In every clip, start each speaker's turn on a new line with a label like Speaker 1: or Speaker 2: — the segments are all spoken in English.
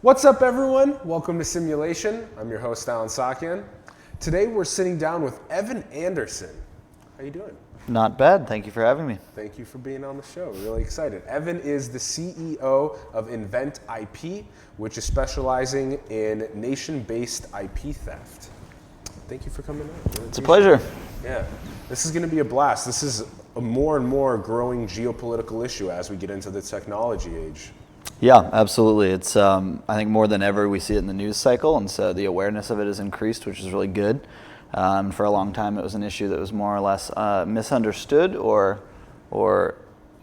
Speaker 1: What's up, everyone? Welcome to Simulation. I'm your host, Alan Sakian. Today we're sitting down with Evan Anderson. How you doing?
Speaker 2: Not bad. Thank you for having me.
Speaker 1: Thank you for being on the show. Really excited. Evan is the CEO of Invent IP, which is specializing in nation-based IP theft. Thank you for coming on. Really
Speaker 2: it's a pleasure.
Speaker 1: Yeah, this is going to be a blast. This is a more and more growing geopolitical issue as we get into the technology age.
Speaker 2: Yeah, absolutely. It's I think more than ever we see it in the news cycle, and so the awareness of it has increased, which is really good. For a long time, it was an issue that was more or less misunderstood, or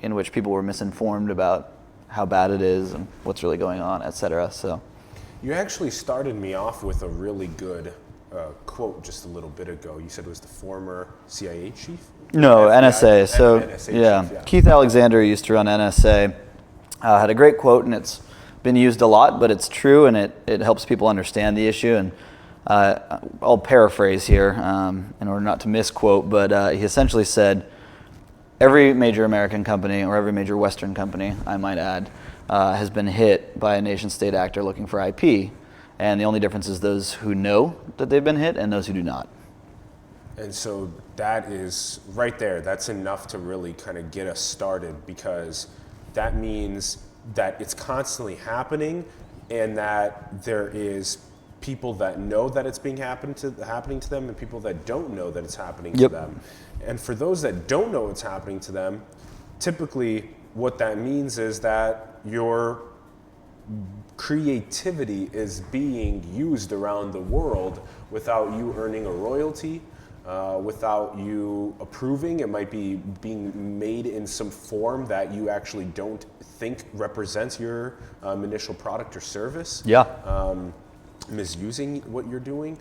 Speaker 2: in which people were misinformed about how bad it is and what's really going on, et cetera. So,
Speaker 1: you actually started me off with a really good quote just a little bit ago. You said it was the former CIA chief?
Speaker 2: No, NSA. So,
Speaker 1: NSA
Speaker 2: yeah.
Speaker 1: chief, yeah.
Speaker 2: Keith Alexander used to run NSA. Had a great quote, and it's been used a lot, but it's true, and it helps people understand the issue. And I'll paraphrase here in order not to misquote, but he essentially said, every major American company, or every major Western company, I might add, has been hit by a nation-state actor looking for IP. And the only difference is those who know that they've been hit and those who do not.
Speaker 1: And so that is right there. That's enough to really kind of get us started, because that means that it's constantly happening, and that there is people that know that it's happening to them, and people that don't know that it's happening to them. And for those that don't know it's happening to them, typically what that means is that your creativity is being used around the world without you earning a royalty, without you approving. It might be being made in some form that you actually don't think represents your initial product or service.
Speaker 2: Yeah.
Speaker 1: Misusing what you're doing.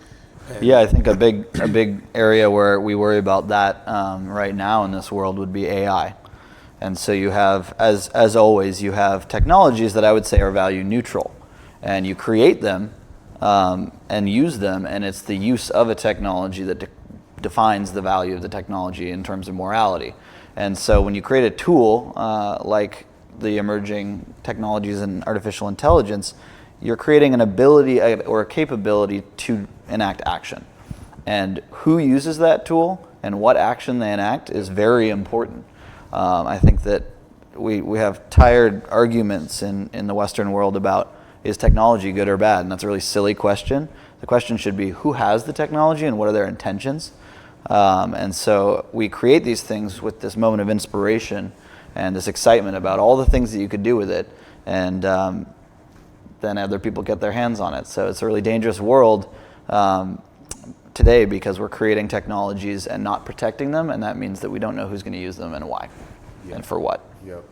Speaker 2: Yeah, I think a big area where we worry about that right now in this world would be AI. And so you have, as always, you have technologies that I would say are value neutral, and you create them and use them, and it's the use of a technology that defines the value of the technology in terms of morality. And so when you create a tool like the emerging technologies in artificial intelligence, you're creating an ability or a capability to enact action. And who uses that tool and what action they enact is very important. I think that we have tired arguments in the Western world about, is technology good or bad? And that's a really silly question. The question should be, who has the technology and what are their intentions? And so we create these things with this moment of inspiration and this excitement about all the things that you could do with it, and then other people get their hands on it. So it's a really dangerous world today, because we're creating technologies and not protecting them, and that means that we don't know who's going to use them and why, and for what.
Speaker 1: Yep.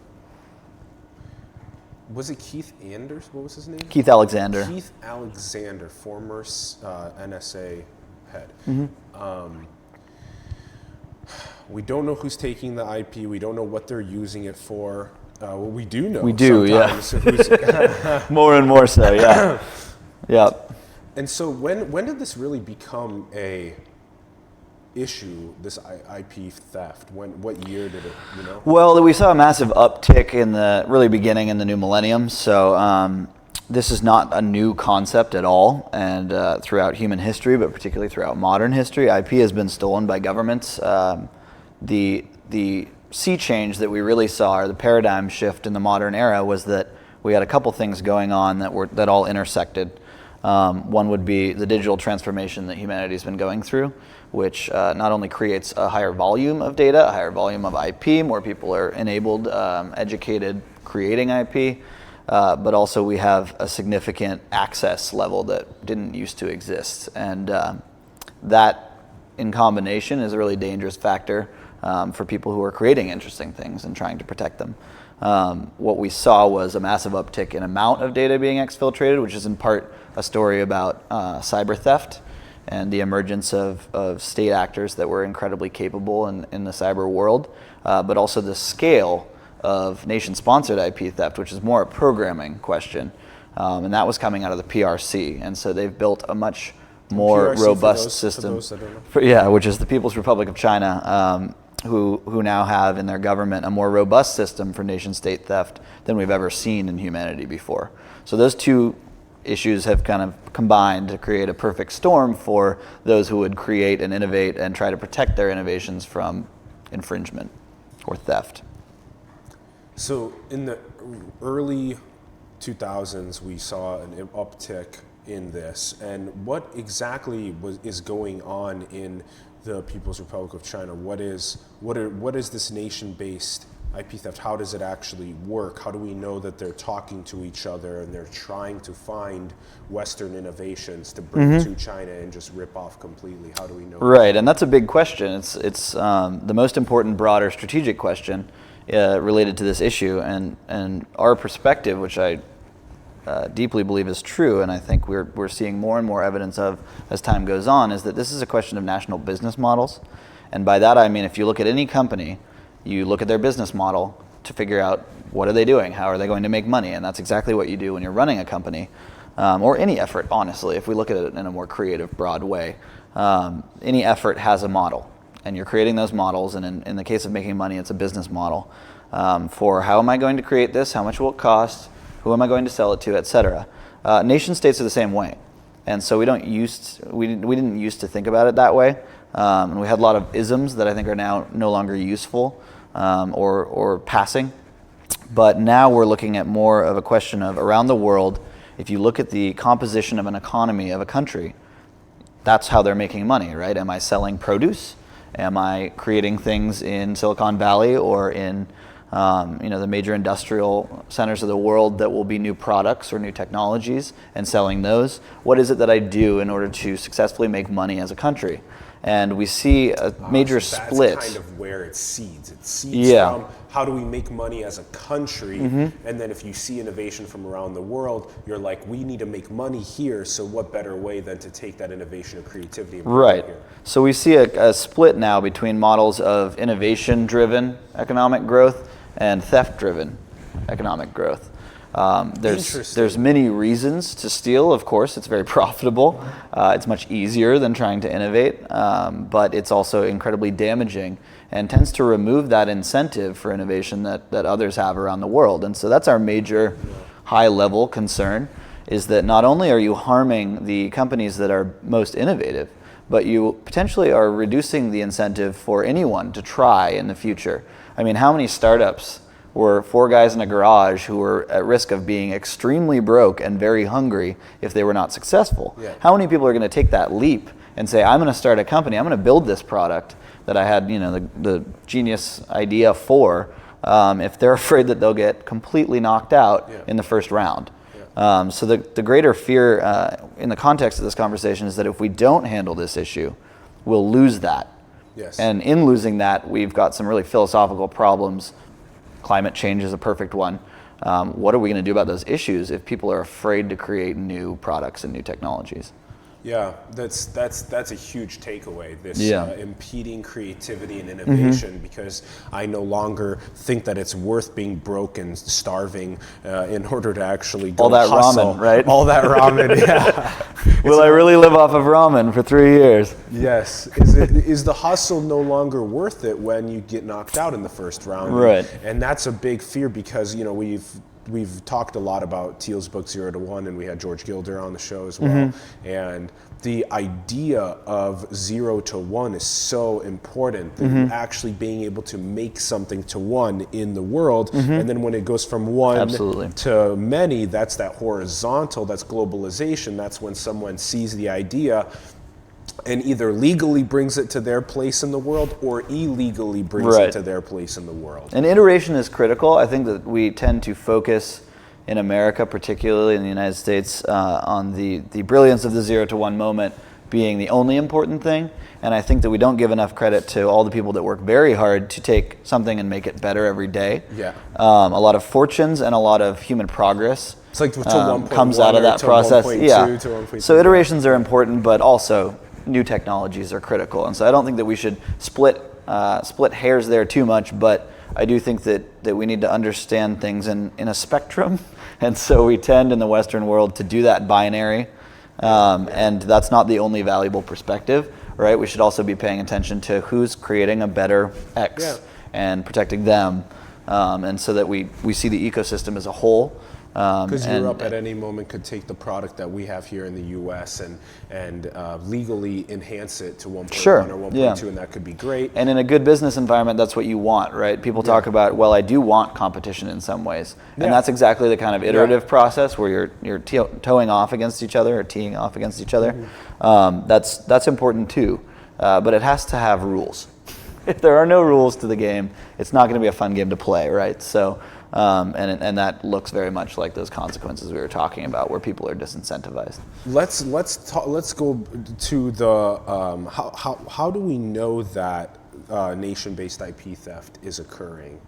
Speaker 1: Was it Keith Anders? What was his name?
Speaker 2: Keith Alexander.
Speaker 1: Keith Alexander, former NSA head.
Speaker 2: Mm-hmm.
Speaker 1: We don't know who's taking the IP. We don't know what they're using it for. Well, we do know.
Speaker 2: We do,
Speaker 1: sometimes.
Speaker 2: Yeah. More and more so, yeah. Yeah.
Speaker 1: And so when did this really become a issue, this IP theft? What year did it, you know?
Speaker 2: Well, we saw a massive uptick in the really beginning in the new millennium. So this is not a new concept at all, and throughout human history, but particularly throughout modern history, IP has been stolen by governments. The sea change that we really saw, or the paradigm shift in the modern era, was that we had a couple things going on that all intersected. One would be the digital transformation that humanity's been going through, which not only creates a higher volume of data, a higher volume of IP, more people are enabled, educated, creating IP, but also we have a significant access level that didn't used to exist. And that in combination is a really dangerous factor for people who are creating interesting things and trying to protect them. What we saw was a massive uptick in amount of data being exfiltrated, which is in part a story about cyber theft and the emergence of state actors that were incredibly capable in the cyber world, but also the scale of nation-sponsored IP theft, which is more a programming question. And that was coming out of the PRC. And so they've built a much more robust system.
Speaker 1: For those that don't know.
Speaker 2: Which is the People's Republic of China. who now have in their government a more robust system for nation-state theft than we've ever seen in humanity before. So those two issues have kind of combined to create a perfect storm for those who would create and innovate and try to protect their innovations from infringement or theft.
Speaker 1: So in the early 2000s, we saw an uptick in this. And what exactly is going on in the People's Republic of China? What is this nation-based IP theft? How does it actually work? How do we know that they're talking to each other and they're trying to find Western innovations to bring to China and just rip off completely? How do we know?
Speaker 2: Right, and that's a big question. It's the most important, broader strategic question related to this issue, and our perspective, which I deeply believe is true, and I think we're seeing more and more evidence of as time goes on, is that this is a question of national business models. And by that I mean, if you look at any company, you look at their business model to figure out what are they doing, how are they going to make money, and that's exactly what you do when you're running a company, or any effort, honestly, if we look at it in a more creative, broad way. Any effort has a model, and you're creating those models, and in the case of making money, it's a business model for how am I going to create this, how much will it cost, who am I going to sell it to, etc. Nation states are the same way, and so we didn't used to think about it that way, and we had a lot of isms that I think are now no longer useful or passing. But now we're looking at more of a question of around the world. If you look at the composition of an economy of a country, that's how they're making money, right? Am I selling produce? Am I creating things in Silicon Valley or in the major industrial centers of the world that will be new products or new technologies and selling those? What is it that I do in order to successfully make money as a country? And we see a major split.
Speaker 1: That's kind of where it seeds. It seeds from how do we make money as a country, and then if you see innovation from around the world, you're like, we need to make money here, so what better way than to take that innovation and creativity and bring it here?
Speaker 2: So we see a split now between models of innovation-driven economic growth and theft-driven economic growth. There's many reasons to steal, of course. It's very profitable. It's much easier than trying to innovate, but it's also incredibly damaging and tends to remove that incentive for innovation that others have around the world. And so that's our major high-level concern, is that not only are you harming the companies that are most innovative, but you potentially are reducing the incentive for anyone to try in the future. I mean, how many startups were 4 guys in a garage who were at risk of being extremely broke and very hungry if they were not successful?
Speaker 1: Yeah.
Speaker 2: How many people are going to take that leap and say, I'm going to start a company, I'm going to build this product that I had the genius idea for, if they're afraid that they'll get completely knocked out in the first round? So the greater fear in the context of this conversation is that if we don't handle this issue, we'll lose that.
Speaker 1: Yes.
Speaker 2: And in losing that, we've got some really philosophical problems. Climate change is a perfect one. What are we going to do about those issues if people are afraid to create new products and new technologies?
Speaker 1: Yeah, that's a huge takeaway, this impeding creativity and innovation, because I no longer think that it's worth being broke and starving in order to actually go
Speaker 2: all that
Speaker 1: hustle.
Speaker 2: Ramen, right?
Speaker 1: All that ramen, yeah.
Speaker 2: Will I really live off of ramen for 3 years?
Speaker 1: Yes. Is the hustle no longer worth it when you get knocked out in the first round?
Speaker 2: Right.
Speaker 1: And that's a big fear, because we've talked a lot about Thiel's book 0 to 1, and we had George Gilder on the show as well. And the idea of 0 to 1 is so important, that actually being able to make something to one in the world, and then when it goes from one to many, that's that horizontal, that's globalization. That's when someone sees the idea and either legally brings it to their place in the world or illegally brings it to their place in the world.
Speaker 2: And iteration is critical. I think that we tend to focus in America, particularly in the United States, on the brilliance of the 0 to 1 moment being the only important thing. And I think that we don't give enough credit to all the people that work very hard to take something and make it better every day.
Speaker 1: Yeah.
Speaker 2: A lot of fortunes and a lot of human progress
Speaker 1: It's like to 1.1
Speaker 2: comes out of that process.
Speaker 1: 1.2 to 1.3.
Speaker 2: So iterations are important, but also new technologies are critical. And so I don't think that we should split hairs there too much, but I do think that we need to understand things in a spectrum. And so we tend in the Western world to do that binary. And that's not the only valuable perspective. right? We should also be paying attention to who's creating a better X and protecting them, and so that we see the ecosystem as a whole.
Speaker 1: Because Europe at any moment could take the product that we have here in the U.S. and legally enhance it to 1.1 or 1.2, and that could be great.
Speaker 2: And in a good business environment, that's what you want, right? People talk about, well, I do want competition in some ways, and that's exactly the kind of iterative process where you're towing off against each other or teeing off against each other. That's important too, but it has to have rules. If there are no rules to the game, it's not going to be a fun game to play, right? So. And that looks very much like those consequences we were talking about, where people are disincentivized.
Speaker 1: Let's go to the how do we know that nation-based IP theft is occurring?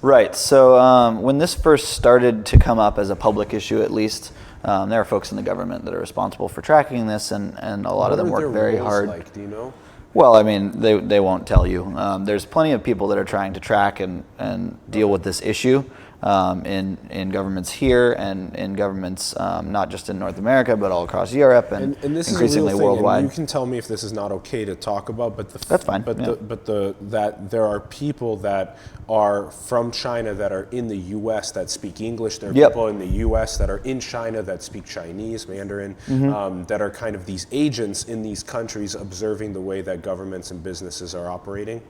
Speaker 2: Right. So when this first started to come up as a public issue, at least, there are folks in the government that are responsible for tracking this, and a lot of them work very hard.
Speaker 1: Like, do you know?
Speaker 2: Well, I mean, they won't tell you. There's plenty of people that are trying to track and deal with this issue in governments here and in governments not just in North America, but all across Europe and
Speaker 1: this
Speaker 2: increasingly
Speaker 1: is a real thing,
Speaker 2: worldwide.
Speaker 1: And you can tell me if this is not okay to talk about, but
Speaker 2: that's fine.
Speaker 1: But that there are people that are from China that are in the U.S. that speak English. There are people in the U.S. that are in China that speak Chinese, Mandarin, that are kind of these agents in these countries observing the way that governments and businesses are operating.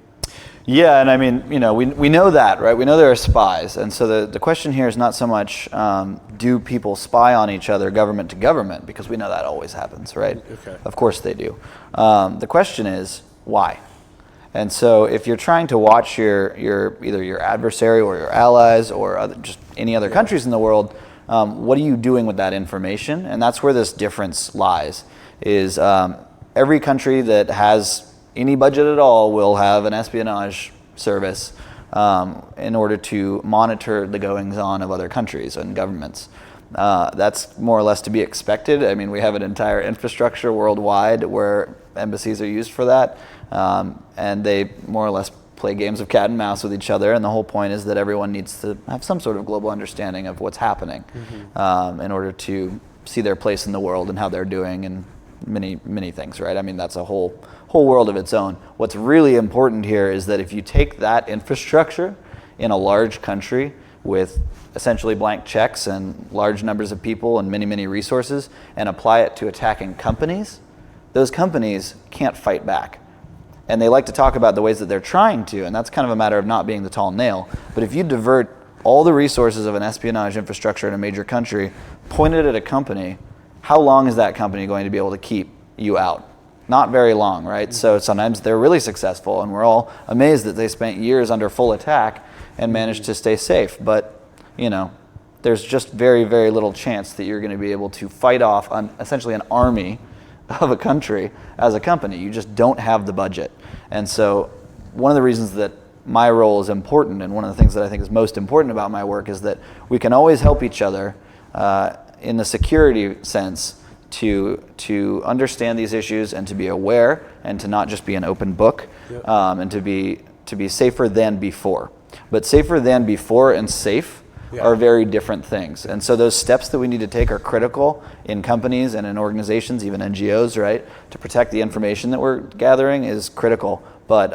Speaker 2: Yeah, and I mean, we know that, right? We know there are spies, and so the question here is not so much do people spy on each other, government to government, because we know that always happens, right?
Speaker 1: Okay.
Speaker 2: Of course they do. The question is why. And so if you're trying to watch either your adversary or your allies or just any other countries in the world, what are you doing with that information? And that's where this difference lies. Is every country that has any budget at all will have an espionage service in order to monitor the goings-on of other countries and governments. That's more or less to be expected. I mean, we have an entire infrastructure worldwide where embassies are used for that, and they more or less play games of cat and mouse with each other, and the whole point is that everyone needs to have some sort of global understanding of what's happening in order to see their place in the world and how they're doing and many things, right? I mean, that's a whole world of its own. What's really important here is that if you take that infrastructure in a large country with essentially blank checks and large numbers of people and many resources and apply it to attacking companies, those companies can't fight back. And they like to talk about the ways that they're trying to, and that's kind of a matter of not being the tall nail. But if you divert all the resources of an espionage infrastructure in a major country, point it at a company, how long is that company going to be able to keep you out? Not very long, right? So sometimes they're really successful, and we're all amazed that they spent years under full attack and managed to stay safe. But, there's just very little chance that you're going to be able to fight off essentially an army of a country as a company. You just don't have the budget. And so one of the reasons that my role is important, and one of the things that I think is most important about my work, is that we can always help each other in the security sense to understand these issues and to be aware and to not just be an open book, and to be safer than before. But safer than before and safe are very different things. And so those steps that we need to take are critical in companies and in organizations, even NGOs, right? To protect the information that we're gathering is critical. But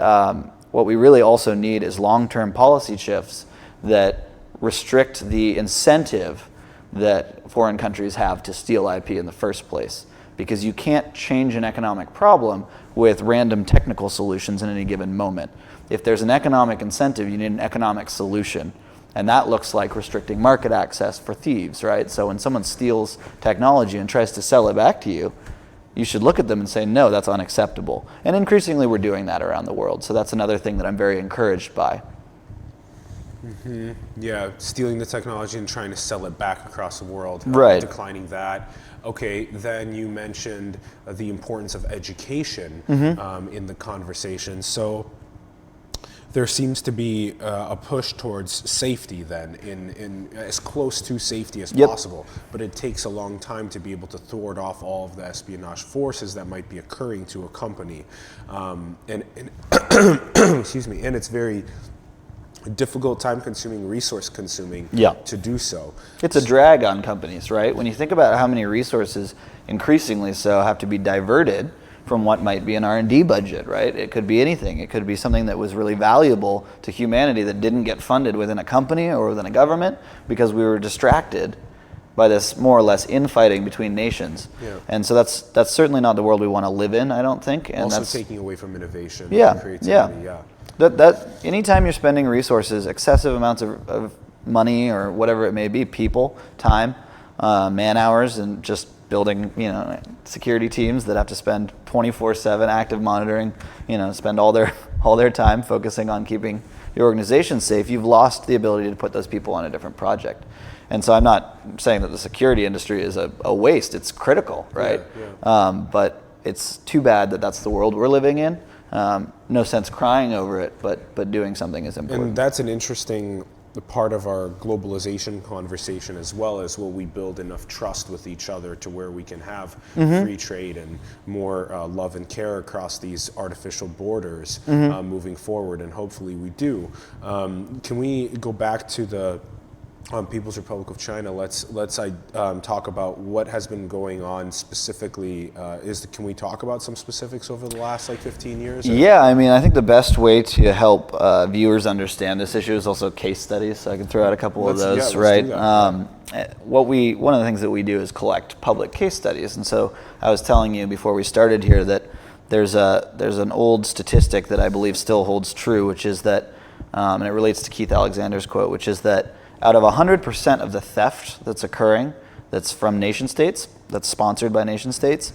Speaker 2: what we really also need is long-term policy shifts that restrict the incentive that foreign countries have to steal IP in the first place. Because you can't change an economic problem with random technical solutions in any given moment. If there's an economic incentive, you need an economic solution. And that looks like restricting market access for thieves, right? So when someone steals technology and tries to sell it back to you, you should look at them and say, no, that's unacceptable. And increasingly we're doing that around the world. So that's another thing that I'm very encouraged by.
Speaker 1: Yeah, stealing the technology and trying to sell it back across the world,
Speaker 2: right.
Speaker 1: Declining that. Okay, then you mentioned the importance of education in the conversation. So there seems to be a push towards safety then, in as close to safety as possible. But it takes a long time to be able to thwart off all of the espionage forces that might be occurring to a company. And excuse me, and it's very difficult, time-consuming, resource-consuming to do so.
Speaker 2: It's a drag on companies, right? When you think about how many resources, increasingly so, have to be diverted from what might be an R&D budget, right? It could be anything. It could be something that was really valuable to humanity that didn't get funded within a company or within a government because we were distracted by this more or less infighting between nations.
Speaker 1: Yeah.
Speaker 2: And so that's certainly not the world we want to live in, I don't think. And
Speaker 1: also
Speaker 2: that's
Speaker 1: taking away from innovation
Speaker 2: yeah,
Speaker 1: and creativity.
Speaker 2: Yeah. That anytime you're spending resources, excessive amounts of money or whatever it may be, people, time, man hours, and just building, security teams that have to spend 24/7 active monitoring, spend all their time focusing on keeping your organization safe, you've lost the ability to put those people on a different project. And so I'm not saying that the security industry is a waste. It's critical, right?
Speaker 1: Yeah.
Speaker 2: But it's too bad that that's the world we're living in. No sense crying over it, but doing something is important.
Speaker 1: And that's an interesting part of our globalization conversation, as well as will we build enough trust with each other to where we can have free trade and more love and care across these artificial borders moving forward, and hopefully we do. Can we go back to the People's Republic of China? Let's talk about what has been going on specifically. Can we talk about some specifics over the last 15 years?
Speaker 2: Yeah, I think the best way to help viewers understand this issue is also case studies. So I can throw out a couple of those, right? One of the things that we do is collect public case studies, and so I was telling you before we started here that there's an old statistic that I believe still holds true, which is that, and it relates to Keith Alexander's quote, which is that out of 100% of the theft that's occurring, that's from nation states, that's sponsored by nation states,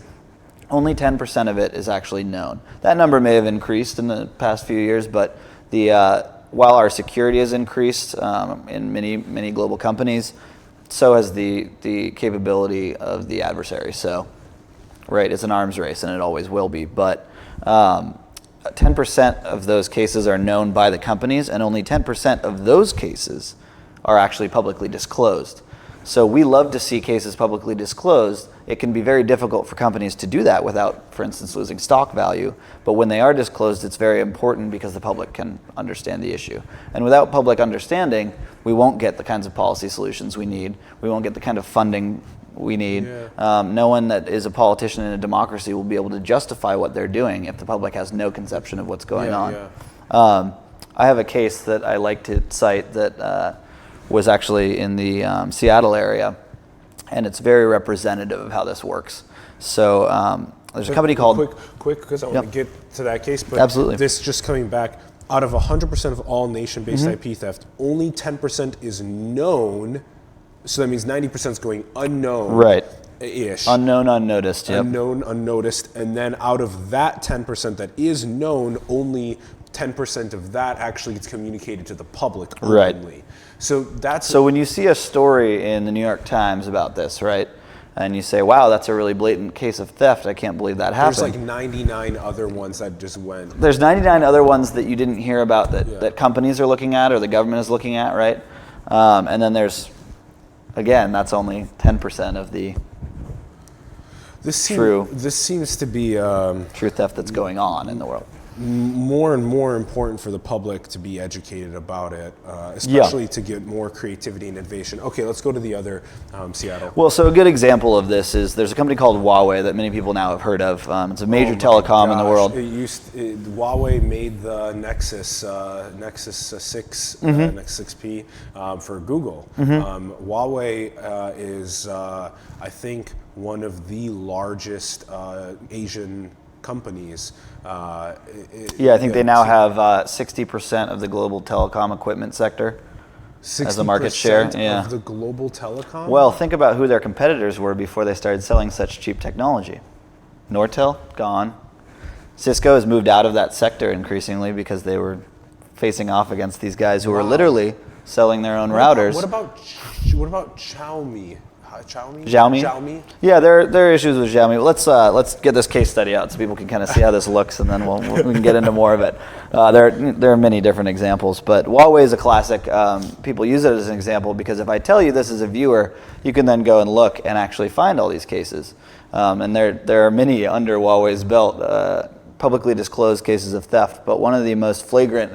Speaker 2: only 10% of it is actually known. That number may have increased in the past few years, but while our security has increased in many global companies, so has the capability of the adversary. So, right, it's an arms race, and it always will be. But 10% of those cases are known by the companies, and only 10% of those cases are actually publicly disclosed. So we love to see cases publicly disclosed. It can be very difficult for companies to do that without, for instance, losing stock value. But when they are disclosed, it's very important because the public can understand the issue. And without public understanding, we won't get the kinds of policy solutions we need. We won't get the kind of funding we need.
Speaker 1: Yeah.
Speaker 2: No one that is a politician in a democracy will be able to justify what they're doing if the public has no conception of what's going on.
Speaker 1: Yeah.
Speaker 2: I have a case that I like to cite that was actually in the Seattle area, and it's very representative of how this works. So there's a company called...
Speaker 1: Quick, because I want to get to that case, but
Speaker 2: Absolutely.
Speaker 1: This just coming back, out of 100% of all nation-based IP theft, only 10% is known, so that means 90% is going unknown.
Speaker 2: Right.
Speaker 1: Ish.
Speaker 2: Unknown, unnoticed. Yep.
Speaker 1: Unknown, unnoticed, and then out of that 10% that is known, only 10% of that actually gets communicated to the public openly.
Speaker 2: Right.
Speaker 1: So
Speaker 2: when you see a story in the New York Times about this, right, and you say, wow, that's a really blatant case of theft, I can't believe that happened.
Speaker 1: There's 99 other ones that just went.
Speaker 2: There's 99 other ones that you didn't hear about that companies are looking at or the government is looking at, right? And then there's, again, that's only 10% of the
Speaker 1: This seems to be
Speaker 2: true theft that's going on in the world.
Speaker 1: More and more important for the public to be educated about it, especially to get more creativity and innovation. Okay, let's go to the other Seattle.
Speaker 2: Well, so a good example of this is there's a company called Huawei that many people now have heard of. It's a major telecom in the world.
Speaker 1: Huawei made the Nexus 6, Nexus 6P for Google. Huawei is, I think, one of the largest Asian companies.
Speaker 2: I think they now have 60% of the global telecom equipment sector as a market share.
Speaker 1: Of the global telecom?
Speaker 2: Well, think about who their competitors were before they started selling such cheap technology. Nortel, gone. Cisco has moved out of that sector increasingly because they were facing off against these guys who were literally selling their own routers.
Speaker 1: What about Xiaomi?
Speaker 2: Xiaomi? Yeah, there are issues with Xiaomi. Let's get this case study out so people can kind of see how this looks, and then we can get into more of it. There are many different examples, but Huawei is a classic. People use it as an example because if I tell you this as a viewer, you can then go and look and actually find all these cases. And there are many under Huawei's belt, publicly disclosed cases of theft, but one of the most flagrant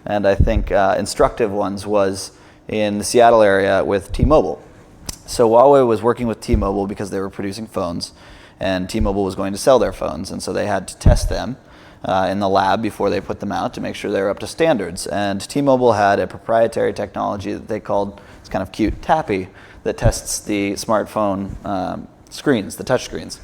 Speaker 2: and I think instructive ones was in the Seattle area with T-Mobile. So Huawei was working with T-Mobile because they were producing phones, and T-Mobile was going to sell their phones, and so they had to test them in the lab before they put them out to make sure they were up to standards. And T-Mobile had a proprietary technology that they called, it's kind of cute, Tappy, that tests the smartphone screens, the touch screens.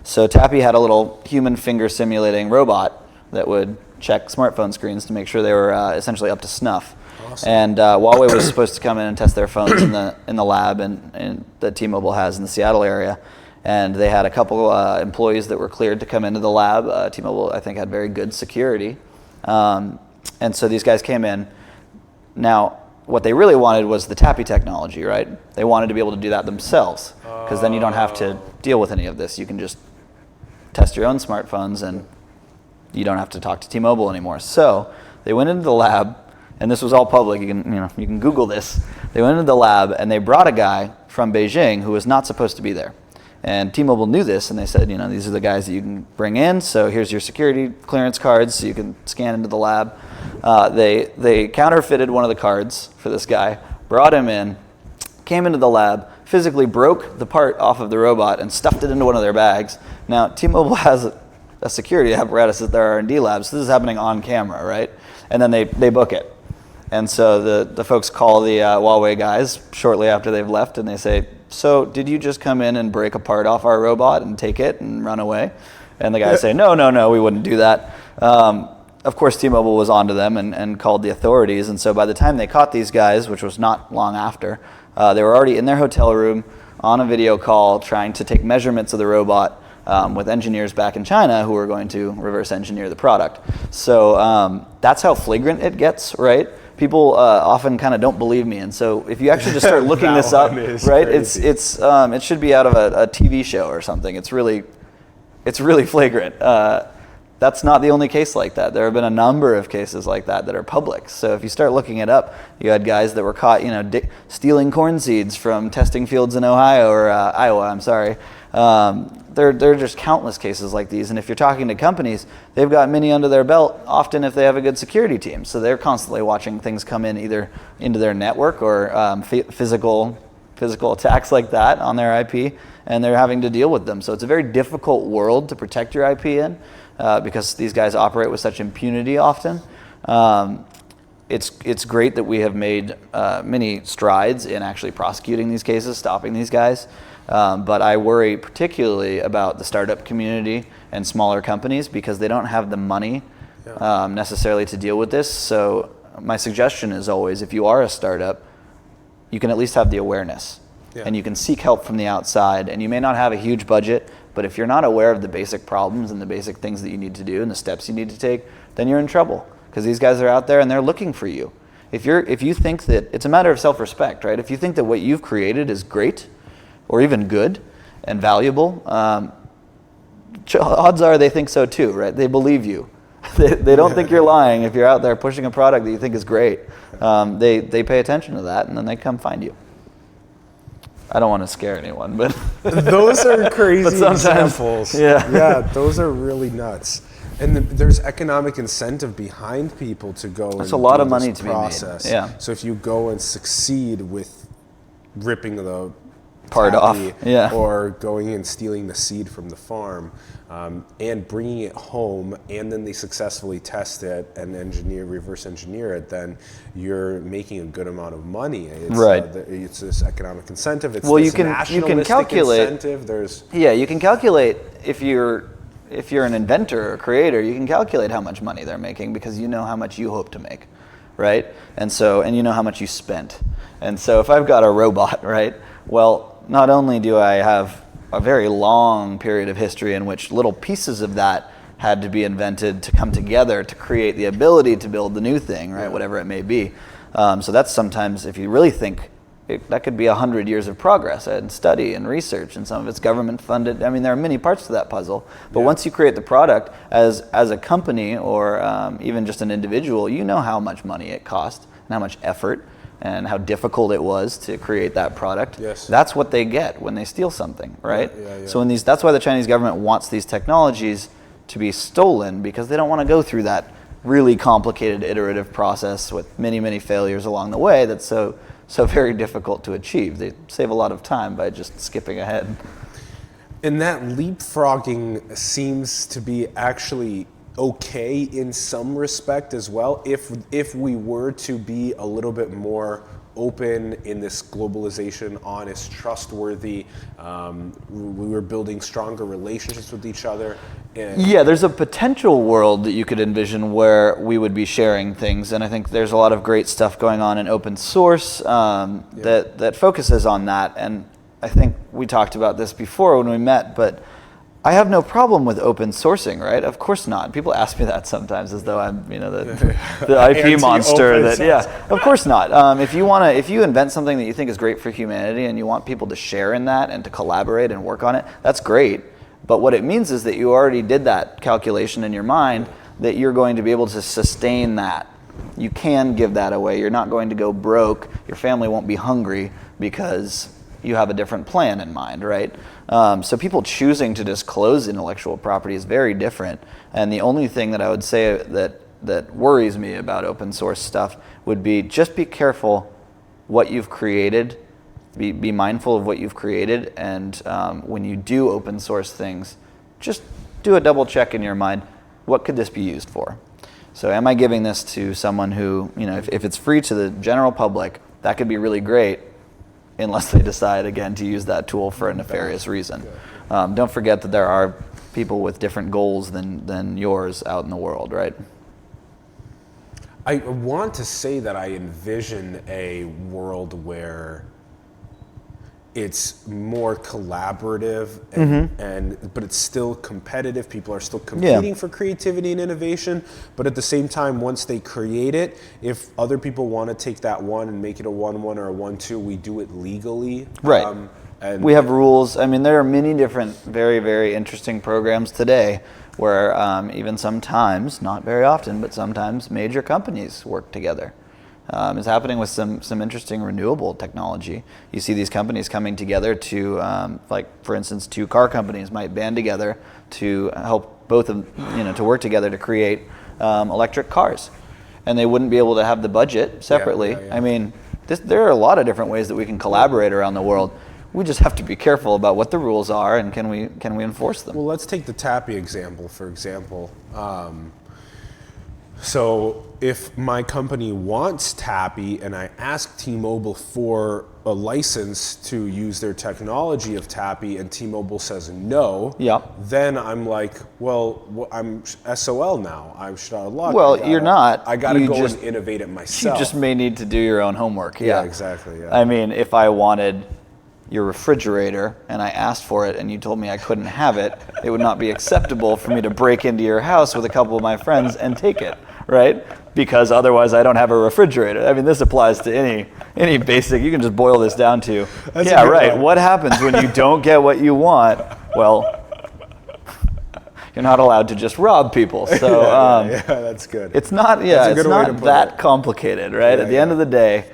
Speaker 2: So Tappy had a little human finger simulating robot that would check smartphone screens to make sure they were essentially up to snuff. Awesome. And Huawei was supposed to come in and test their phones in the lab and that T-Mobile has in the Seattle area. And they had a couple employees that were cleared to come into the lab. T-Mobile, I think, had very good security. And so these guys came in. Now, what they really wanted was the Tappy technology, right? They wanted to be able to do that themselves, because then you don't have to deal with any of this. You can just test your own smartphones, and you don't have to talk to T-Mobile anymore. So they went into the lab, and this was all public. You can Google this. They went into the lab, and they brought a guy from Beijing who was not supposed to be there. And T-Mobile knew this, and they said, these are the guys that you can bring in, so here's your security clearance cards so you can scan into the lab. They counterfeited one of the cards for this guy, brought him in, came into the lab, physically broke the part off of the robot and stuffed it into one of their bags. Now, T-Mobile has a security apparatus at their R&D lab, so this is happening on camera, right? And then they book it. And so the folks call the Huawei guys shortly after they've left, and they say, so did you just come in and break a part off our robot and take it and run away? And the guys say, no, we wouldn't do that. Of course, T-Mobile was onto them and called the authorities. And so by the time they caught these guys, which was not long after, they were already in their hotel room on a video call trying to take measurements of the robot with engineers back in China who were going to reverse engineer the product. So that's how flagrant it gets, right? People often kind of don't believe me, and so if you actually just start looking this up, right, crazy. It should be out of a TV show or something. It's really flagrant. That's not the only case like that. There have been a number of cases like that are public. So if you start looking it up, you had guys that were caught, stealing corn seeds from testing fields in Ohio or Iowa. I'm sorry. There are just countless cases like these, and if you're talking to companies, they've got many under their belt, often if they have a good security team. So they're constantly watching things come in either into their network or physical attacks like that on their IP, and they're having to deal with them. So it's a very difficult world to protect your IP in because these guys operate with such impunity often. It's great that we have made many strides in actually prosecuting these cases, stopping these guys. But I worry particularly about the startup community and smaller companies because they don't have the money necessarily to deal with this. So my suggestion is always, if you are a startup, you can at least have the awareness. And you can seek help from the outside. And you may not have a huge budget, but if you're not aware of the basic problems and the basic things that you need to do and the steps you need to take, then you're in trouble because these guys are out there and they're looking for you. If you think that, it's a matter of self-respect, right? If you think that what you've created is great, or even good and valuable, odds are they think so too, right? They believe you. They don't think you're lying if you're out there pushing a product that you think is great. They pay attention to that, and then they come find you. I don't want to scare anyone, but
Speaker 1: those are crazy examples.
Speaker 2: Yeah,
Speaker 1: those are really nuts. And there's economic incentive behind people to go
Speaker 2: That's
Speaker 1: and
Speaker 2: a lot
Speaker 1: do
Speaker 2: of money
Speaker 1: this
Speaker 2: to
Speaker 1: process.
Speaker 2: be made. Yeah.
Speaker 1: So if you go and succeed with ripping the
Speaker 2: part off,
Speaker 1: or going and stealing the seed from the farm and bringing it home, and then they successfully test it and reverse engineer it, then you're making a good amount of money. It's,
Speaker 2: right.
Speaker 1: It's this economic incentive. It's
Speaker 2: well,
Speaker 1: this
Speaker 2: you can calculate.
Speaker 1: Incentive.
Speaker 2: You can calculate if you're an inventor or creator, you can calculate how much money they're making because you know how much you hope to make, right? And you know how much you spent. And so if I've got a robot, right? Well, not only do I have a very long period of history in which little pieces of that had to be invented to come together to create the ability to build the new thing, right? Whatever it may be. So that's sometimes, if you really think, that could be 100 years of progress and study and research, and some of it's government funded. I mean, there are many parts to that puzzle. But once you create the product as a company or even just an individual, you know how much money it cost and how much effort and how difficult it was to create that product.
Speaker 1: Yes.
Speaker 2: That's what they get when they steal something, right?
Speaker 1: Yeah.
Speaker 2: So that's why the Chinese government wants these technologies to be stolen, because they don't want to go through that really complicated iterative process with many, many failures along the way that's so very difficult to achieve. They save a lot of time by just skipping ahead.
Speaker 1: And that leapfrogging seems to be actually okay in some respect as well. If we were to be a little bit more open in this globalization, honest, trustworthy, we were building stronger relationships with each other. And
Speaker 2: Yeah, there's a potential world that you could envision where we would be sharing things, and I think there's a lot of great stuff going on in open source that focuses on that. And I think we talked about this before when we met, but I have no problem with open sourcing, right? Of course not. People ask me that sometimes, as though I'm, the IP monster. That yeah, of course not. If you invent something that you think is great for humanity, and you want people to share in that and to collaborate and work on it, that's great. But what it means is that you already did that calculation in your mind that you're going to be able to sustain that. You can give that away. You're not going to go broke. Your family won't be hungry because you have a different plan in mind, right? So people choosing to disclose intellectual property is very different. And the only thing that I would say that worries me about open source stuff would be just be careful what you've created. Be mindful of what you've created. And when you do open source things, just do a double check in your mind. What could this be used for? So am I giving this to someone who, if it's free to the general public, that could be really great, unless they decide, again, to use that tool for a nefarious reason. Don't forget that there are people with different goals than yours out in the world, right?
Speaker 1: I want to say that I envision a world where it's more collaborative, but it's still competitive. People are still competing for creativity and innovation, but at the same time, once they create it, if other people want to take that one and make it a 1-1 or a 1-2, we do it legally.
Speaker 2: Right. And we have rules. I mean, there are many different very, very interesting programs today where even sometimes, not very often, but sometimes major companies work together. It's happening with some interesting renewable technology. You see these companies coming together to, for instance, 2 car companies might band together to help both of them, to work together to create electric cars, and they wouldn't be able to have the budget separately. Yeah. I mean, there are a lot of different ways that we can collaborate around the world. We just have to be careful about what the rules are and can we enforce them.
Speaker 1: Well, let's take the Tappy example, for example. So if my company wants Tappy and I ask T-Mobile for a license to use their technology of Tappy and T-Mobile says no, then I'm like, well, I'm SOL now. I'm shut out of luck.
Speaker 2: Well, you're not.
Speaker 1: I got to go and innovate it myself.
Speaker 2: You just may need to do your own homework.
Speaker 1: Yeah, exactly. Yeah.
Speaker 2: I mean, if I wanted your refrigerator and I asked for it and you told me I couldn't have it, it would not be acceptable for me to break into your house with a couple of my friends and take it. Right? Because otherwise I don't have a refrigerator. I mean, this applies to any basic, you can just boil this down to, right, what happens when you don't get what you want? Well, you're not allowed to just rob people. So
Speaker 1: that's good.
Speaker 2: It's not, it's not that complicated, right? At the end of the day,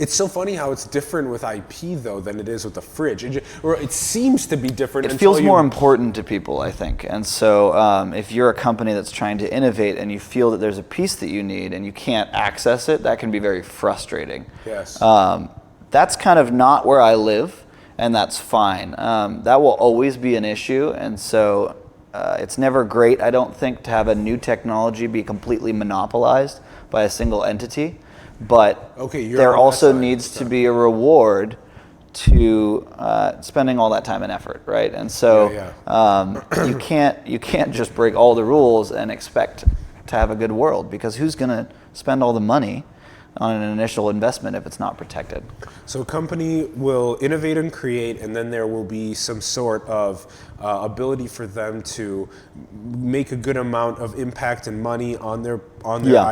Speaker 1: it's so funny how it's different with IP though than it is with the fridge. Or it seems to be different.
Speaker 2: It feels more important to people, I think. And so if you're a company that's trying to innovate and you feel that there's a piece that you need and you can't access it, that can be very frustrating.
Speaker 1: Yes.
Speaker 2: That's kind of not where I live, and that's fine. That will always be an issue, and so it's never great, I don't think, to have a new technology be completely monopolized by a single entity. But there also needs to be a reward to spending all that time and effort, right? And so you can't just break all the rules and expect to have a good world, because who's going to spend all the money on an initial investment if it's not protected?
Speaker 1: So a company will innovate and create, and then there will be some sort of ability for them to make a good amount of impact and money on their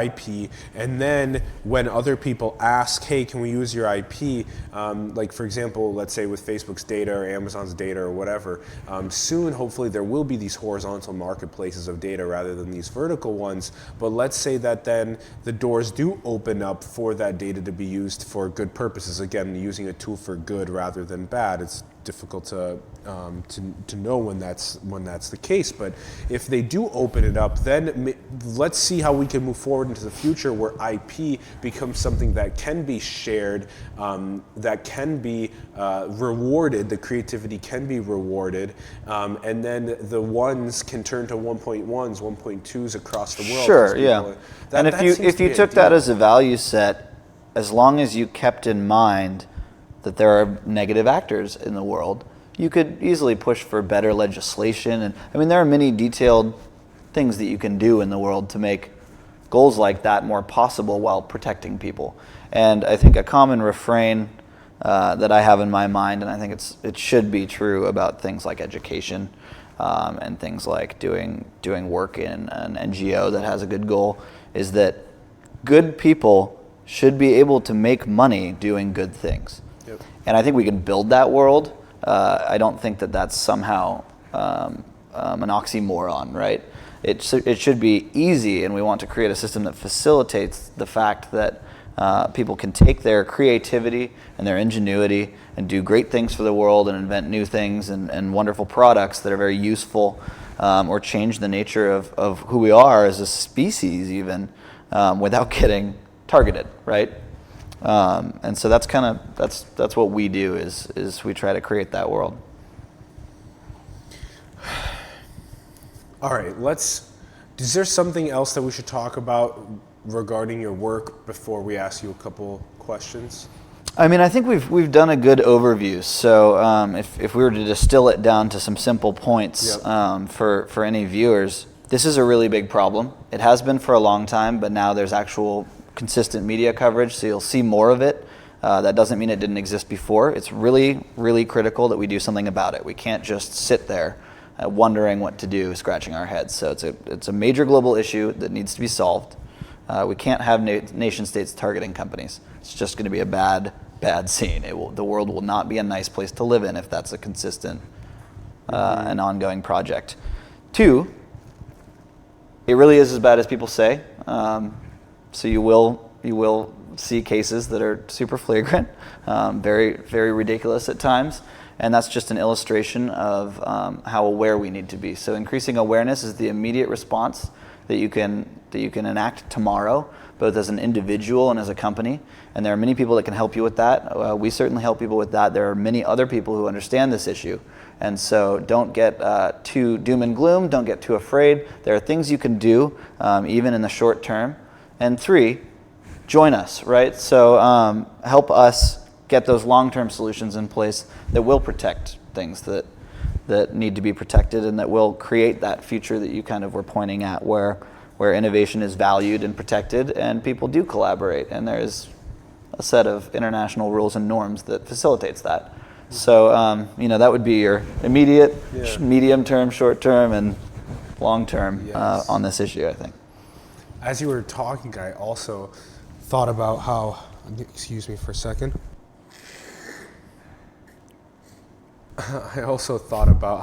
Speaker 1: IP. And then when other people ask, hey, can we use your IP? Like for example, let's say with Facebook's data or Amazon's data or whatever, soon hopefully there will be these horizontal marketplaces of data rather than these vertical ones. But let's say that then the doors do open up for that data to be used for good purposes. Again, using a tool for good rather than bad. It's difficult to know when that's the case. But if they do open it up, then let's see how we can move forward into the future where IP becomes something that can be shared, that can be rewarded. The creativity can be rewarded, and then the ones can turn to 1.1s, 1.2s across the world.
Speaker 2: Sure, yeah. And if you took that as a value set, as long as you kept in mind that there are negative actors in the world, you could easily push for better legislation. And I mean, there are many detailed things that you can do in the world to make goals like that more possible while protecting people. And I think a common refrain that I have in my mind, and I think it should be true about things like education and things like doing work in an NGO that has a good goal, is that good people should be able to make money doing good things. Yep. And I think we can build that world. I don't think that that's somehow an oxymoron, right? It should be easy, and we want to create a system that facilitates the fact that people can take their creativity and their ingenuity and do great things for the world and invent new things and wonderful products that are very useful, or change the nature of who we are as a species even, without getting targeted, right? And so that's what we do is we try to create that world.
Speaker 1: All right, is there something else that we should talk about regarding your work before we ask you a couple questions?
Speaker 2: I mean, I think we've done a good overview. So if we were to distill it down to some simple points, yep. For any viewers, this is a really big problem. It has been for a long time, but now there's actual consistent media coverage, so you'll see more of it. That doesn't mean it didn't exist before. It's really, really critical that we do something about it. We can't just sit there wondering what to do, scratching our heads. So it's a major global issue that needs to be solved. We can't have nation states targeting companies. It's just going to be a bad scene. The world will not be a nice place to live in if that's a consistent and ongoing project. 2, it really is as bad as people say. So you will see cases that are super flagrant, very, very ridiculous at times, and that's just an illustration of how aware we need to be. So increasing awareness is the immediate response that you can enact tomorrow, both as an individual and as a company. And there are many people that can help you with that. We certainly help people with that. There are many other people who understand this issue. And so don't get too doom and gloom. Don't get too afraid. There are things you can do, even in the short term. And 3, join us, right? So help us get those long-term solutions in place that will protect things that need to be protected and that will create that future that you kind of were pointing at, where innovation is valued and protected and people do collaborate, and there is a set of international rules and norms that facilitates that. So that would be your immediate, medium-term, short-term, and long-term on this issue, I think.
Speaker 1: As you were talking, I also thought about how, excuse me for a second. I also thought about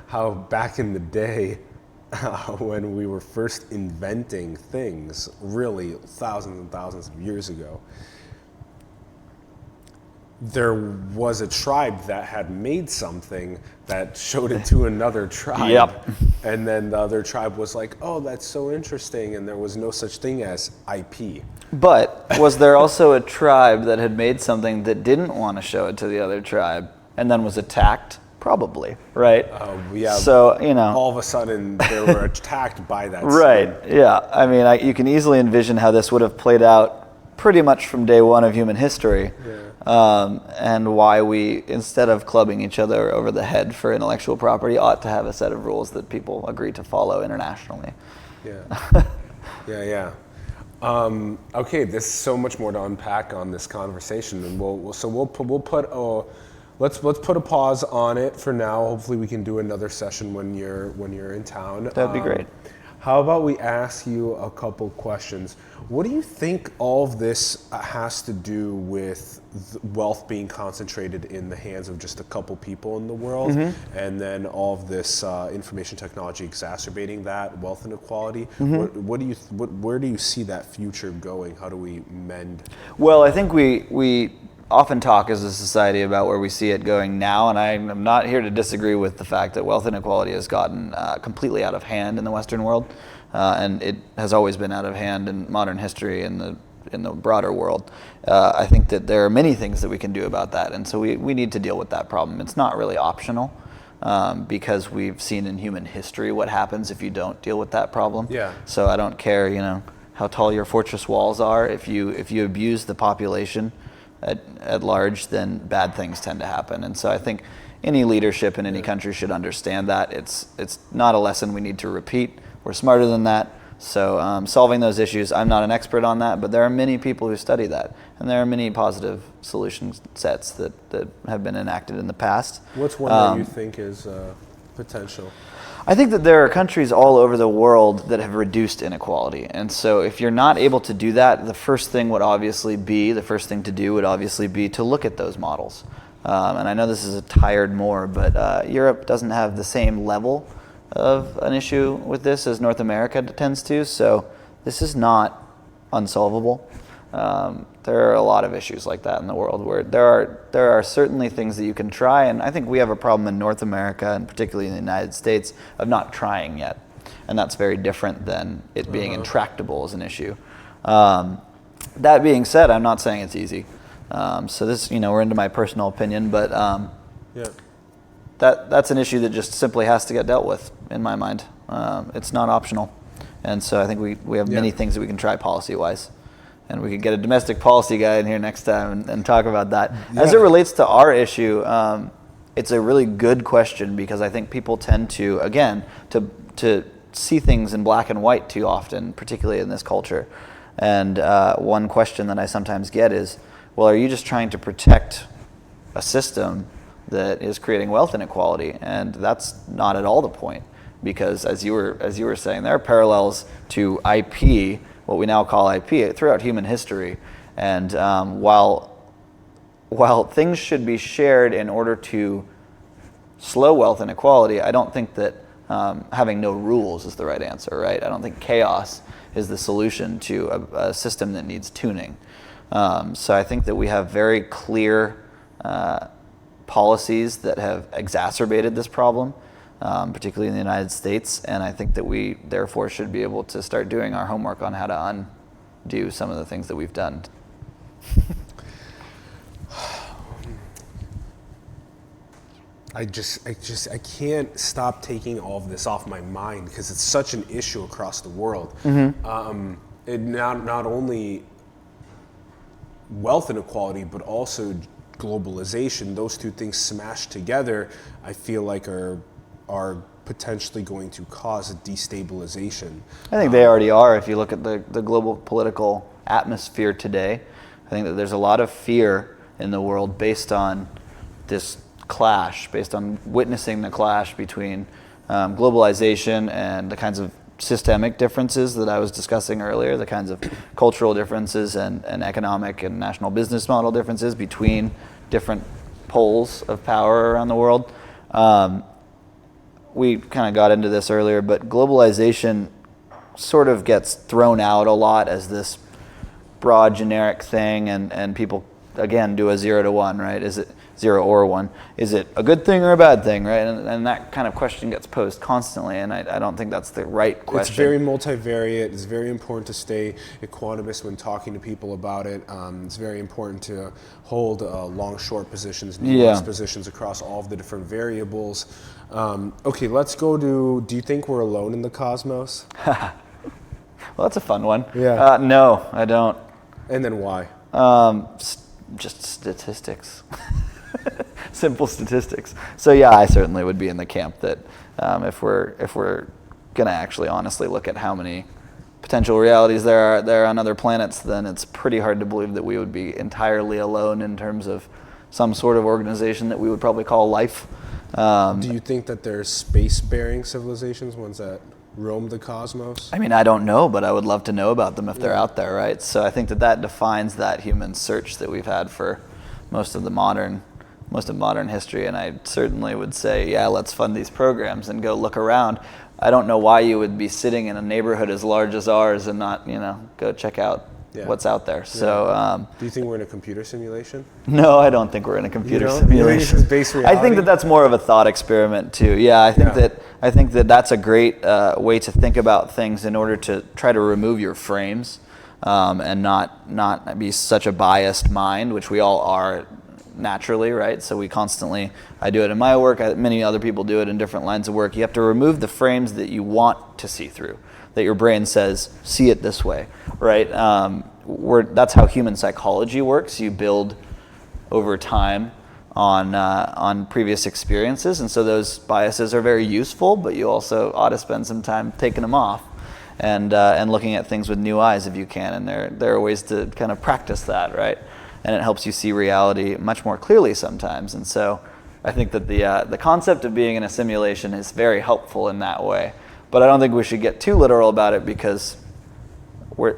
Speaker 1: how back in the day, when we were first inventing things, really thousands and thousands of years ago, there was a tribe that had made something that showed it to another tribe.
Speaker 2: Yep.
Speaker 1: And then the other tribe was like, oh, that's so interesting. And there was no such thing as IP.
Speaker 2: But was there also a tribe that had made something that didn't want to show it to the other tribe and then was attacked? Probably, right?
Speaker 1: Yeah.
Speaker 2: So,
Speaker 1: all of a sudden they were attacked by that.
Speaker 2: Right, yeah. I mean, you can easily envision how this would have played out pretty much from day one of human history. Yeah. And why we, instead of clubbing each other over the head for intellectual property, ought to have a set of rules that people agree to follow internationally.
Speaker 1: Yeah. Yeah. Okay, there's so much more to unpack on this conversation, and let's put a pause on it for now. Hopefully, we can do another session when you're in town.
Speaker 2: That'd be great.
Speaker 1: How about we ask you a couple questions? What do you think all of this has to do with wealth being concentrated in the hands of just a couple people in the world, and then all of this information technology exacerbating that wealth inequality? Where do you see that future going? How do we mend?
Speaker 2: Well, I think we often talk as a society about where we see it going now, and I'm not here to disagree with the fact that wealth inequality has gotten completely out of hand in the Western world, and it has always been out of hand in modern history in the broader world. I think that there are many things that we can do about that, and so we need to deal with that problem. It's not really optional, because we've seen in human history what happens if you don't deal with that problem.
Speaker 1: Yeah.
Speaker 2: So I don't care, how tall your fortress walls are. If you abuse the population at large, then bad things tend to happen. And so I think any leadership in any country should understand that. It's not a lesson we need to repeat. We're smarter than that. So solving those issues, I'm not an expert on that, but there are many people who study that. And there are many positive solution sets that have been enacted in the past.
Speaker 1: What's one that you think is potential?
Speaker 2: I think that there are countries all over the world that have reduced inequality. And so if you're not able to do that, the first thing to do would obviously be to look at those models. And I know this is a tired more, but Europe doesn't have the same level of an issue with this as North America tends to. So this is not unsolvable. There are a lot of issues like that in the world where there are certainly things that you can try, and I think we have a problem in North America, and particularly in the United States, of not trying yet, and that's very different than it being intractable as an issue. That being said, I'm not saying it's easy. So this, we're into my personal opinion, but that's an issue that just simply has to get dealt with, in my mind. It's not optional, and so I think we have many things that we can try policy-wise. And we could get a domestic policy guy in here next time and talk about that. Yeah. As it relates to our issue, it's a really good question, because I think people tend to, again, to see things in black and white too often, particularly in this culture. And one question that I sometimes get is, well, are you just trying to protect a system that is creating wealth inequality? And that's not at all the point, because as you were saying, there are parallels to IP, what we now call IP, throughout human history. And while things should be shared in order to slow wealth inequality, I don't think that having no rules is the right answer, right? I don't think chaos is the solution to a system that needs tuning. So I think that we have very clear policies that have exacerbated this problem, particularly in the United States, and I think that we therefore should be able to start doing our homework on how to undo some of the things that we've done.
Speaker 1: I can't stop taking all of this off my mind, because it's such an issue across the world. Mm-hmm. It not only wealth inequality, but also globalization. Those two things smashed together, I feel like are potentially going to cause a destabilization.
Speaker 2: I think they already are. If you look at the global political atmosphere today, I think that there's a lot of fear in the world based on this clash, based on witnessing the clash between globalization and the kinds of systemic differences that I was discussing earlier, the kinds of cultural differences and economic and national business model differences between different poles of power around the world. We kind of got into this earlier, but globalization sort of gets thrown out a lot as this broad generic thing, and people, again, do a 0 to 1, right? Is it 0 or 1? Is it a good thing or a bad thing, right? And that kind of question gets posed constantly, and I don't think that's the right question.
Speaker 1: It's very multivariate. It's very important to stay equanimous when talking to people about it. It's very important to hold long, short positions, nuanced positions across all of the different variables. Okay, let's go to, do you think we're alone in the cosmos?
Speaker 2: Well, that's a fun one.
Speaker 1: Yeah.
Speaker 2: No, I don't.
Speaker 1: And then why?
Speaker 2: Just statistics. Simple statistics. So yeah, I certainly would be in the camp that if we're gonna actually honestly look at how many potential realities there are on other planets, then it's pretty hard to believe that we would be entirely alone in terms of some sort of organization that we would probably call life.
Speaker 1: Do you think that there's space-bearing civilizations, ones that roam the cosmos?
Speaker 2: I mean, I don't know, but I would love to know about them if they're out there, right? So I think that defines that human search that we've had for most of modern history, and I certainly would say, yeah, let's fund these programs and go look around. I don't know why you would be sitting in a neighborhood as large as ours and not, go check out what's out there. So,
Speaker 1: do you think we're in a computer simulation?
Speaker 2: no, I don't think we're in a computer
Speaker 1: You
Speaker 2: simulation.
Speaker 1: think this is base reality?
Speaker 2: I think that's more of a thought experiment too. Yeah, I think that's a great way to think about things in order to try to remove your frames and not be such a biased mind, which we all are naturally, right? So we constantly, I do it in my work, many other people do it in different lines of work. You have to remove the frames that you want to see through, that your brain says, see it this way, right? That's how human psychology works. You build over time on previous experiences, and so those biases are very useful, but you also ought to spend some time taking them off and looking at things with new eyes if you can, and there are ways to kind of practice that, right? And it helps you see reality much more clearly sometimes. And so I think that the concept of being in a simulation is very helpful in that way. But I don't think we should get too literal about it because we're,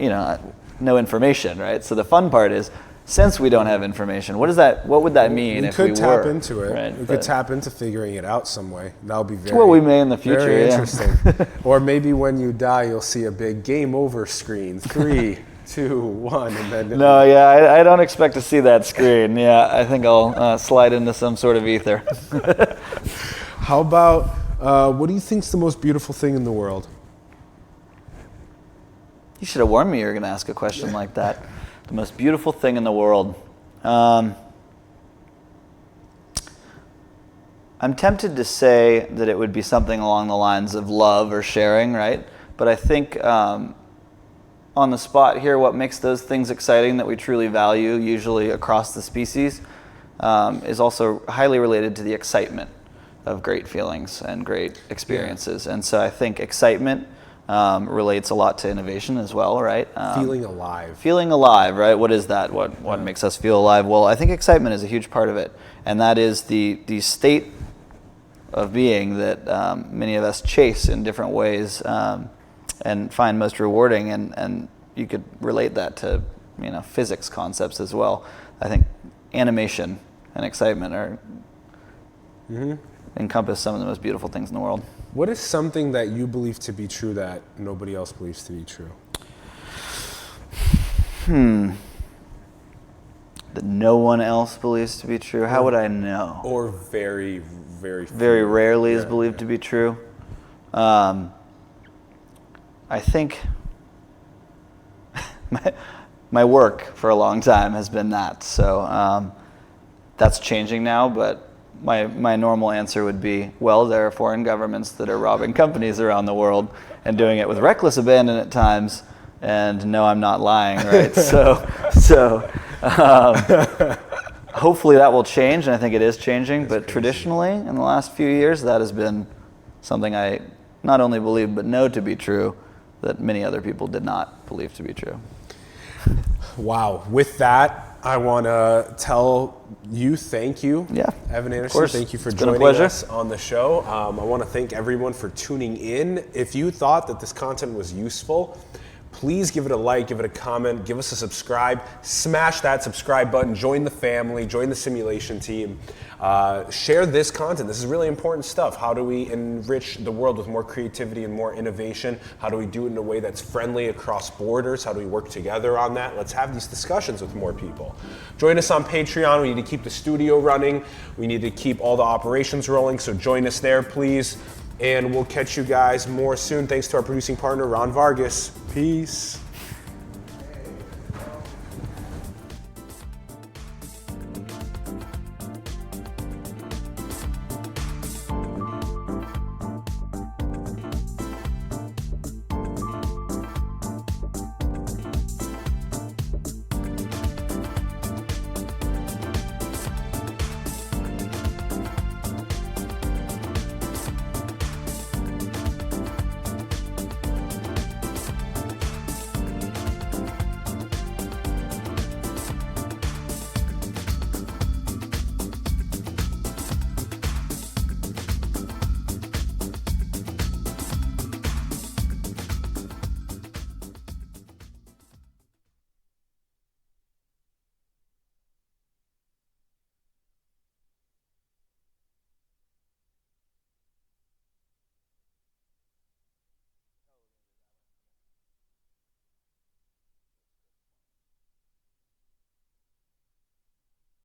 Speaker 2: no information, right? So the fun part is, since we don't have information, what would that mean if we were?
Speaker 1: We could tap into it.
Speaker 2: Right?
Speaker 1: We could tap into figuring it out some way. That'll be very,
Speaker 2: well, we may in the future,
Speaker 1: very
Speaker 2: yeah.
Speaker 1: interesting. Or maybe when you die, you'll see a big game over screen. 3, 2, 1, and then...
Speaker 2: No, yeah, I don't expect to see that screen. Yeah, I think I'll slide into some sort of ether.
Speaker 1: How about, what do you think's the most beautiful thing in the world?
Speaker 2: You should have warned me you were going to ask a question like that. The most beautiful thing in the world. I'm tempted to say that it would be something along the lines of love or sharing, right? But I think on the spot here, what makes those things exciting that we truly value, usually across the species, is also highly related to the excitement of great feelings and great experiences. And so I think excitement relates a lot to innovation as well, right?
Speaker 1: Feeling alive.
Speaker 2: Feeling alive, right? What is that? What makes us feel alive? Well, I think excitement is a huge part of it. And that is the state of being that many of us chase in different ways and find most rewarding. And you could relate that to physics concepts as well. I think animation and excitement are encompass some of the most beautiful things in the world.
Speaker 1: What is something that you believe to be true that nobody else believes to be true?
Speaker 2: That no one else believes to be true? How would I know?
Speaker 1: Or very, very few.
Speaker 2: Very rarely is believed to be true. I think my work for a long time has been that. So that's changing now, but my normal answer would be, well, there are foreign governments that are robbing companies around the world and doing it with reckless abandon at times. And no, I'm not lying, right? So hopefully that will change, and I think it is changing. But traditionally, in the last few years, that has been something I not only believe but know to be true that many other people did not believe to be true.
Speaker 1: Wow. With that, I want to tell you thank you, Evan Anderson. Thank you for joining us on the show. I want to thank everyone for tuning in. If you thought that this content was useful, please give it a like, give it a comment, give us a subscribe, smash that subscribe button, join the family, join the simulation team. Share this content. This is really important stuff. How do we enrich the world with more creativity and more innovation? How do we do it in a way that's friendly across borders? How do we work together on that? Let's have these discussions with more people. Join us on Patreon. We need to keep the studio running. We need to keep all the operations rolling, so join us there, please. And we'll catch you guys more soon. Thanks to our producing partner, Ron Vargas. Peace.